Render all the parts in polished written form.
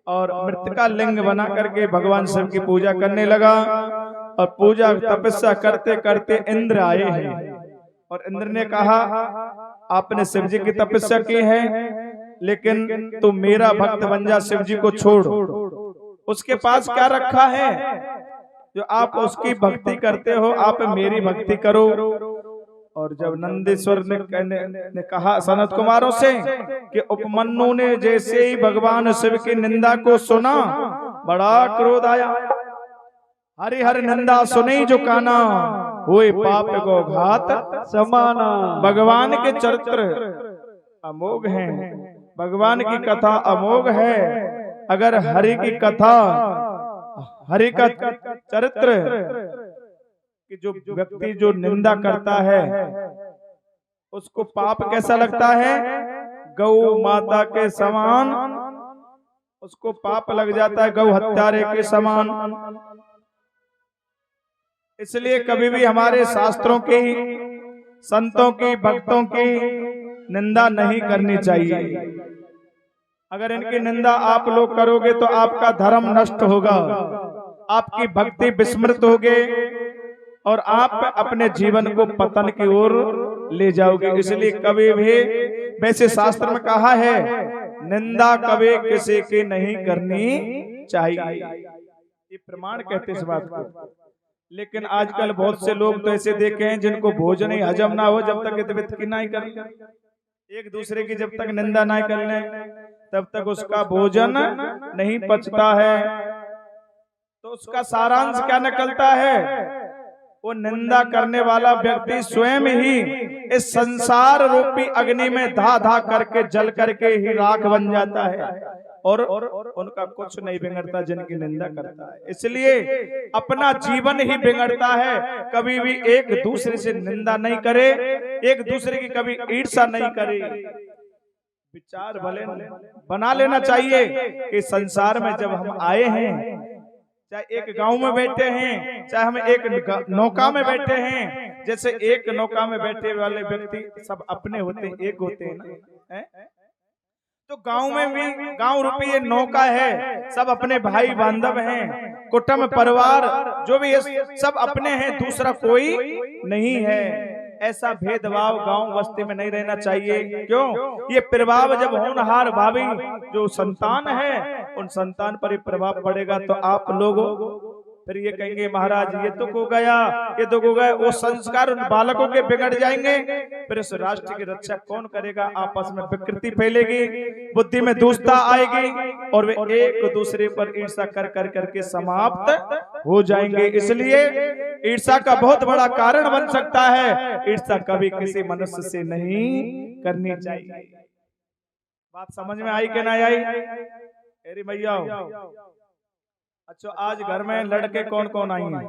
और मृतिका लिंग बना करके भगवान शिव की पूजा करने लगा। और पूजा तपस्या करते करते इंद्र आए हैं और इंद्र ने कहा आपने शिव जी की तपस्या की है, लेकिन तू मेरा भक्त बन जा, शिव जी को छोड़। उसके पास क्या रखा है जो आप उसकी भक्ति करते हो, आप मेरी भक्ति करो। और जब नंदीश्वर ने कहा सनत कुमारों से कि उपमन्यु ने जैसे ही भगवान शिव की निंदा को सुना बड़ा क्रोध आया। हरि हरि निंदा सुनी जो काना, हुए पाप को घात समाना। भगवान के चरित्र अमोघ हैं, भगवान की कथा अमोघ है। अगर हरि की कथा, हरि का चरित्र कि जो व्यक्ति जो निंदा करता है उसको पाप कैसा लगता है, गौ माता के समान उसको पाप लग जाता है, गौ हत्यारे के समान। इसलिए कभी भी हमारे शास्त्रों की, संतों की, भक्तों की निंदा नहीं करनी चाहिए। अगर इनकी निंदा आप लोग करोगे तो आपका धर्म नष्ट होगा, आपकी भक्ति विस्मृत होगी और आप अपने जीवन को पतन की ओर ले जाओगे। इसलिए कभी भी, वैसे शास्त्र में कहा है निंदा कभी किसी की नहीं करनी चाहिए, ये प्रमाण कहते इस बात को। लेकिन आजकल बहुत से लोग तो ऐसे देखे हैं जिनको भोजन ही हजम ना हो जब तक इतवित की ना कर, एक दूसरे की जब तक निंदा ना कर ले तब तक उसका भोजन नहीं पचता है। तो उसका सारांश क्या निकलता है, वो निंदा करने वाला व्यक्ति स्वयं ही इस संसार रूपी अग्नि में धा धा करके जल करके ही राख बन जाता है और उनका कुछ नहीं बिगड़ता जिनकी निंदा करता है। इसलिए अपना जीवन ही बिगड़ता है। कभी भी एक दूसरे से निंदा नहीं करे, एक दूसरे की कभी ईर्ष्या नहीं करे। विचार भले बना लेना चाहिए कि संसार में जब हम आए हैं, चाहे एक गांव में बैठे हैं, चाहे हम एक नौका में बैठे हैं, जैसे एक नौका में बैठे वाले व्यक्ति सब अपने होते हैं, एक होते हैं ना, तो गांव में भी, गांव रूपी ये नौका है, सब अपने भाई बांधव हैं, कुटुंब परिवार जो भी है सब अपने हैं, दूसरा कोई नहीं है। ऐसा भेदभाव गांव बस्ती में नहीं रहना चाहिए। क्यों? ये प्रभाव जब होनहार भावी जो संतान है उन संतान पर ये प्रभाव पड़ेगा तो आप लोग फिर ये कहेंगे महाराज ये तो हो गया, ये तो हो गया। वो संस्कार उन बालकों के बिगड़ जाएंगे, फिर इस राष्ट्र की रक्षा कौन करेगा? आपस में विकृति फैलेगी, बुद्धि में दुष्टता आएगी और वे एक दूसरे पर ईर्ष्या कर कर करके समाप्त हो जाएंगे। इसलिए ईर्ष्या का बहुत बड़ा कारण बन सकता है। ईर्ष्या कभी किसी मनुष्य से नहीं करनी चाहिए। बात समझ में आई कि नहीं आई? अरे भैया अच्छा, आज घर में लड़के कौन कौन आई हैं?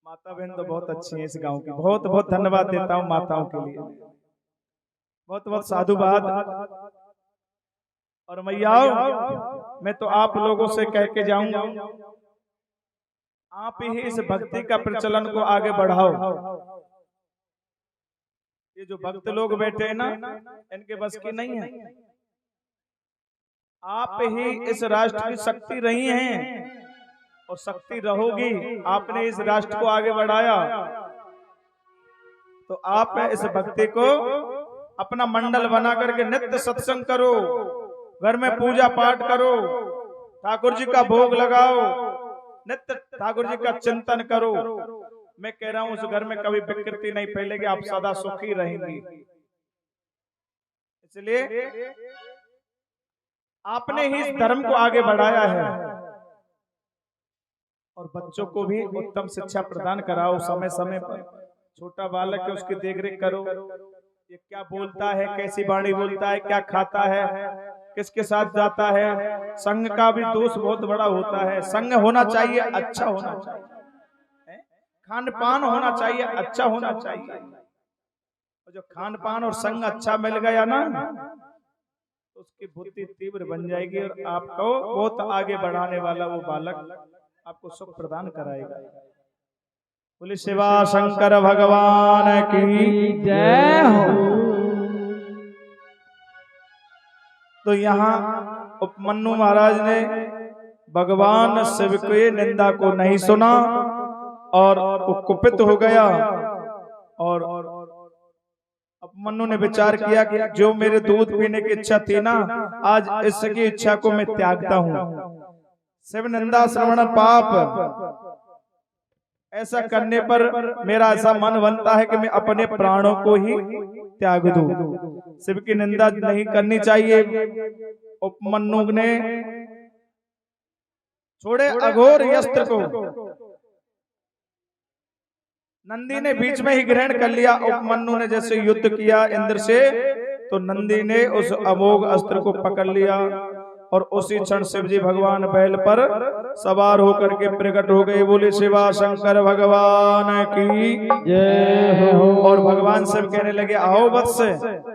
माता बहन तो बहुत अच्छी है इस गांव की, बहुत बहुत धन्यवाद देता हूं माताओं के लिए, बहुत बहुत साधुवाद। और मैयाओ मैं तो आप लोगों से कह के जाऊंगा, आप ही इस भक्ति का प्रचलन को आगे बढ़ाओ। ये जो भक्त लोग बैठे हैं ना, इनके बस की नहीं है। आप ही इस राष्ट्र की शक्ति रही हैं और शक्ति रहोगी। आपने इस राष्ट्र को आगे बढ़ाया तो आप इस भक्ति को अपना मंडल बना करके नित्य सत्संग करो, घर में पूजा पाठ करो, ठाकुर जी का भोग लगाओ, नित्य ठाकुर जी का चिंतन करो। मैं कह रहा हूं उस घर में कभी विकृति नहीं फैलेगी, आप सदा सुखी रहेंगी। इसलिए आपने ही इस धर्म को आगे बढ़ाया है और बच्चों को भी उत्तम शिक्षा प्रदान कराओ समय समय पर। छोटा बालक है उसकी देखरेख करो, ये क्या बोलता है, कैसी वाणी बोलता है, क्या खाता है, किसके साथ जाता है। संग का भी दोष बहुत बड़ा होता है। संग होना चाहिए, अच्छा होना चाहिए, खान पान होना चाहिए, अच्छा होना चाहिए। और जो खान पान और संग अच्छा मिल गया ना, उसकी बुद्धि तीव्र बन जाएगी और आपको बहुत आगे बढ़ाने वाला वो बालक आपको सुख प्रदान कराएगा। बोले शिवा शंकर भगवान की जय हो। तो यहाँ उपमन्यु महाराज ने भगवान शिव के निंदा को नहीं सुना और वो कुपित हो गया और उपमन्यु ने विचार किया कि जो मेरे दूध पीने की इच्छा थी ना, आज इसकी इच्छा को मैं त्यागता हूँ। शिव निंदा श्रवण पाप, ऐसा करने पर मेरा ऐसा मन बनता है कि मैं अपने प्राणों को ही त्याग दूं। शिव की निंदा नहीं करनी चाहिए। उपमन्यु ने छोड़े अघोर अस्त्र को, नंदी ने बीच में ही ग्रहण कर लिया। उपमन्यु ने जैसे युद्ध किया इंद्र से, तो नंदी ने उस अमोघ अस्त्र को पकड़ लिया और उसी क्षण शिव जी भगवान बैल पर सवार होकर के प्रकट हो गए। बोले शिवा शंकर भगवान की जय हो। और भगवान शिव कहने लगे आओ वत्स,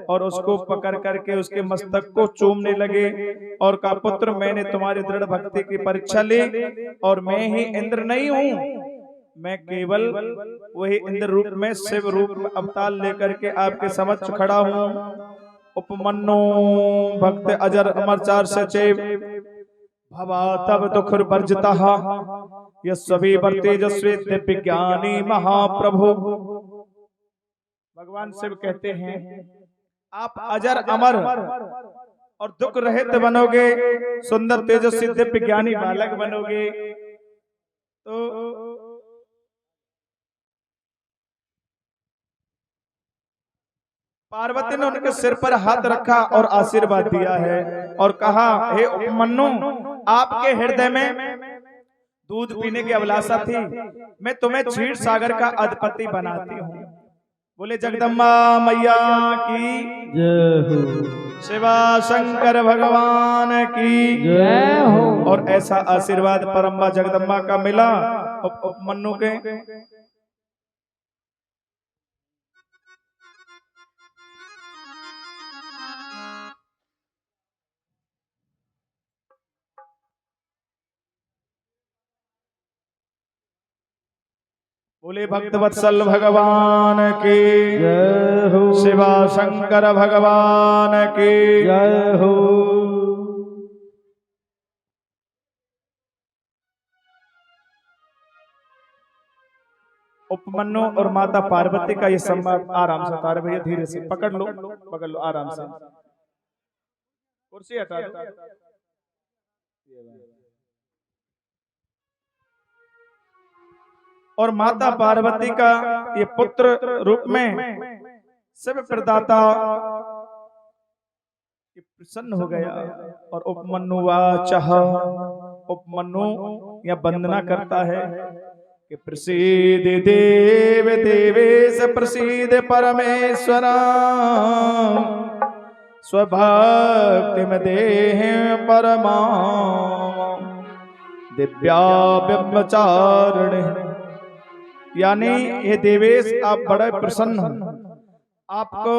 और उसको पकड़ करके उसके मस्तक को चूमने लगे और कहा पुत्र मैंने तुम्हारी दृढ़ भक्ति की परीक्षा ली और मैं ही इंद्र नहीं हूँ, मैं केवल वही इंद्र रूप में शिव रूप में अवतार लेकर के आपके समक्ष खड़ा हूँ। उपमन्यु भक्त अजर अमर चार सचेव भवा तब दुख वर्जिता यस्वी तेजस्वी दिव्य ज्ञानी महाप्रभु। भगवान शिव कहते हैं आप अजर अमर और दुख रहित बनोगे, सुंदर तेजस्वी दिव्य ज्ञानी बालक बनोगे। तो पार्वती ने उनके सिर पर हाथ रखा और आशीर्वाद दिया है और कहा हे उपमन्यु, आपके हृदय में दूध पीने की अभिलाषा थी, मैं तुम्हें क्षीर सागर का अधिपति बनाती हूँ। बोले जगदम्बा मैया की जय हो, शिवा शंकर भगवान की जय हो। और ऐसा आशीर्वाद परम्बा जगदम्बा का मिला उपमन्यु के। बोले भक्त वत्सल भगवान की जय हो, शिवा शंकर भगवान की जय हो। उपमन्यु और माता पार्वती का ये संवाद आराम से तारे भैया, धीरे से पकड़ लो आराम से, कुर्सी हटा दो। और माता पार्वती का ये पुत्र रूप में शिव प्रदाता प्रसन्न हो गया और उपमन्यु वाचः, उपमन्यु या वंदना करता है कि प्रसीद देव देवेश प्रसीद परमेश्वर स्वभक्ति में देह परमा दिव्या ब्रह्मचारिणी। यानी ये देवेश आप बड़े प्रसन्न हो, आपको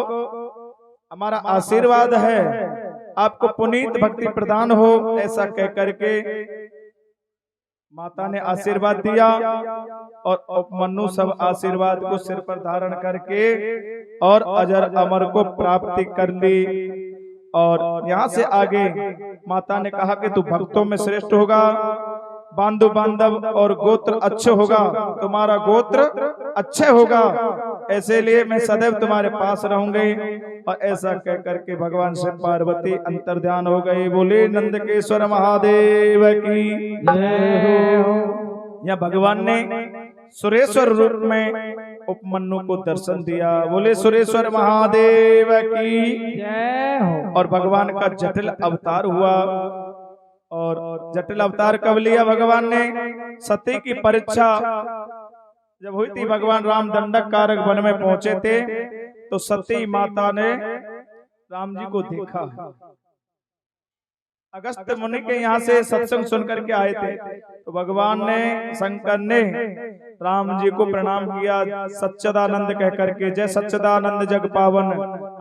हमारा आशीर्वाद है, आपको पुनीत भक्ति प्रदान हो, ऐसा कह करके माता ने आशीर्वाद दिया और उपमन्यु सब आशीर्वाद को सिर पर धारण करके और अजर अमर को प्राप्ति कर ली। और यहाँ से आगे माता ने कहा कि तू भक्तों में श्रेष्ठ होगा, बांधु बांधव और गोत्र अच्छे होगा, तुम्हारा गोत्र अच्छे होगा, ऐसे लिए मैं सदैव तुम्हारे पास रहूंगी। और ऐसा कह करके भगवान शिव पार्वती अंतर्ध्यान हो गए। बोले नंदकेश्वर महादेव की जय हो। या भगवान ने सुरेश्वर रूप में उपमन्यु को दर्शन दिया। बोले सुरेश्वर महादेव की जय हो। और भगवान का जटिल अवतार हुआ। और जटिल अवतार कब लिया भगवान ने? सती की परीक्षा जब हुई थी, भगवान राम दंडक कारक वन में पहुंचे थे, तो सती माता ने राम जी को देखा। अगस्त्य मुनि के यहाँ से सत्संग सुनकर के आए थे, तो भगवान ने शंकर ने राम जी को प्रणाम किया, सच्चिदानंद कह करके, जय सच्चिदानंद जग पावन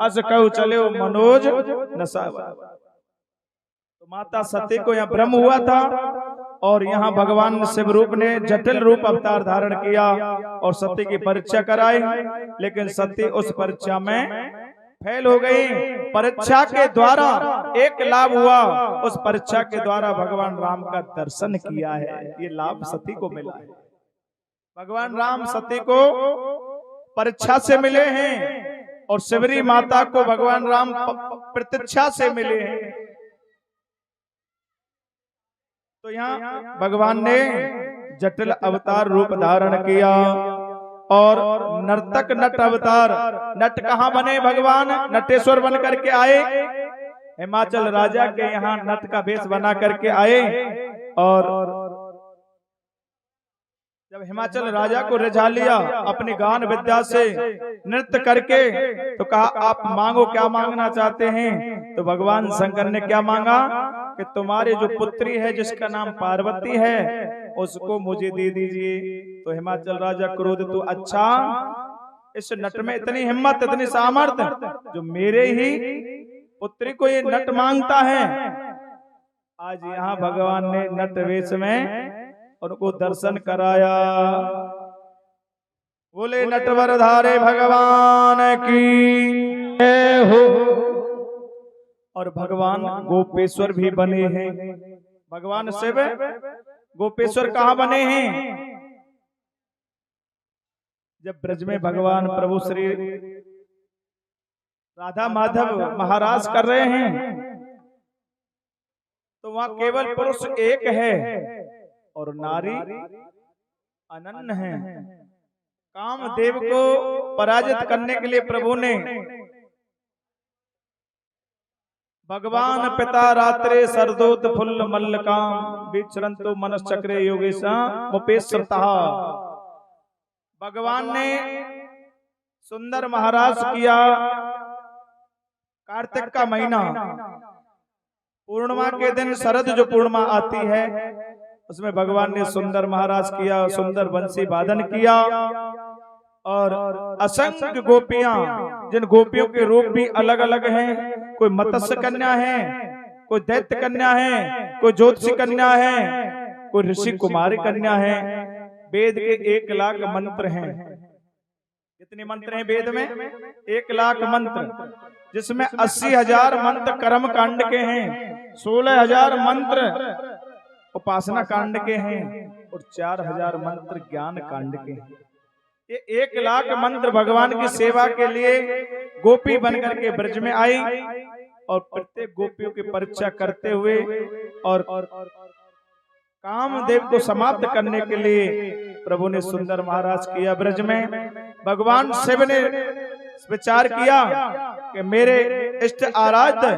अस कहु चले मनोज नसावा। तो माता सती को यहाँ भ्रम हुआ था और यहाँ भगवान शिव रूप ने जटिल रूप अवतार धारण किया और सती की परीक्षा कराई, लेकिन सती उस परीक्षा में फेल हो गई। परीक्षा के द्वारा एक लाभ हुआ, उस परीक्षा के द्वारा भगवान राम का दर्शन किया है, ये लाभ सती को मिला है। भगवान राम सती को परीक्षा से मिले हैं और शिवरी माता को भगवान राम प्रतीक्षा से मिले हैं। तो यहाँ भगवान ने जटिल अवतार रूप धारण किया और नर्तक नट अवतार। नट कहाँ बने भगवान? नटेश्वर बन करके आए, हिमाचल राजा के यहाँ नट का वेश बना करके आए। और जब हिमाचल राजा को रिझा लिया अपनी गान विद्या से नृत्य करके, तो कहा आप मांगो, क्या मांगना चाहते हैं? तो भगवान शंकर ने क्या मांगा कि तुम्हारी जो पुत्री है जिसका नाम पार्वती है उसको मुझे दे दीजिए। तो हिमाचल राजा क्रोध, तो अच्छा इस नट में इतनी हिम्मत, इतनी सामर्थ्य, जो मेरे ही पुत्री को ये नट मांगता है। आज यहाँ भगवान ने नट वेश में उनको दर्शन कराया। बोले नटवर धारे भगवान की जय हो। और भगवान गोपेश्वर भी बने हैं। भगवान शिव गोपेश्वर कहाँ बने हैं? जब ब्रज में भगवान प्रभु श्री राधा माधव महाराज कर रहे हैं, तो वहां केवल पुरुष एक है और नारी अनन्य है। कामदेव को पराजित करने के लिए प्रभु ने भगवान पिता रात्रे सरदोत फुल्ल मल्लकाम विचरंतो मनश्चक्रे योगेशा मुपेश्वरतः। भगवान ने सुंदर महाराज किया। कार्तिक का महीना पूर्णिमा के दिन, शरद जो पूर्णिमा आती है उसमें भगवान ने सुंदर महाराज किया, सुंदर बंसी वादन किया। और असंख्य गोपियां, जिन गोपियों के रूप भी अलग अलग हैं, कोई मत्स्य कन्या है, कोई दैत्य कन्या है, कोई ज्योतिषी कन्या है, कोई ऋषि कुमारी कन्या है। वेद के 1 लाख मंत्र हैं। कितने मंत्र हैं वेद में? 1 लाख मंत्र, जिसमें 80,000 मंत्र कर्म कांड के हैं, 16,000 मंत्र उपासना कांड के हैं और 4,000 मंत्र ज्ञान कांड के हैं। ये 1 लाख मंत्र भगवान की सेवा के लिए गोपी बनकर के ब्रज में आई और प्रत्येक गोपियों की परीक्षा करते हुए और कामदेव को समाप्त करने के लिए प्रभु ने सुंदर महाराज किया ब्रज में। भगवान शिव ने विचार किया कि मेरे इष्ट आराध्य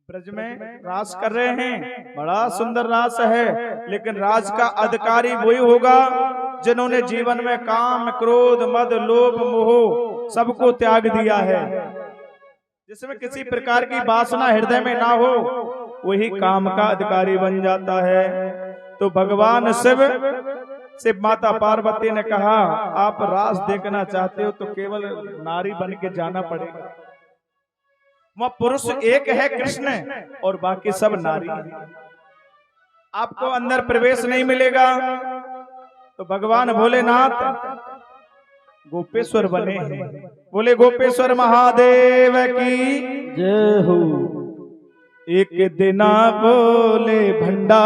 ब्रज में रास कर रहे हैं, बड़ा सुंदर रास है, लेकिन राज का अधिकारी वही होगा जिन्होंने जीवन में काम, क्रोध, मद, लोभ, मोह सबको त्याग दिया है। जिसमें किसी प्रकार की वासना हृदय में ना हो, वही काम का अधिकारी बन जाता है। तो भगवान शिव माता पार्वती ने कहा, आप रास देखना चाहते हो तो केवल नारी बन के जाना पड़ेगा। वह पुरुष एक है कृष्ण और बाकी सब नारी है, आपको अंदर प्रवेश नहीं मिलेगा। तो भगवान भोलेनाथ गोपेश्वर बने हैं। बोले गोपेश्वर महादेव की जय हो। एक दिन बोले भंडार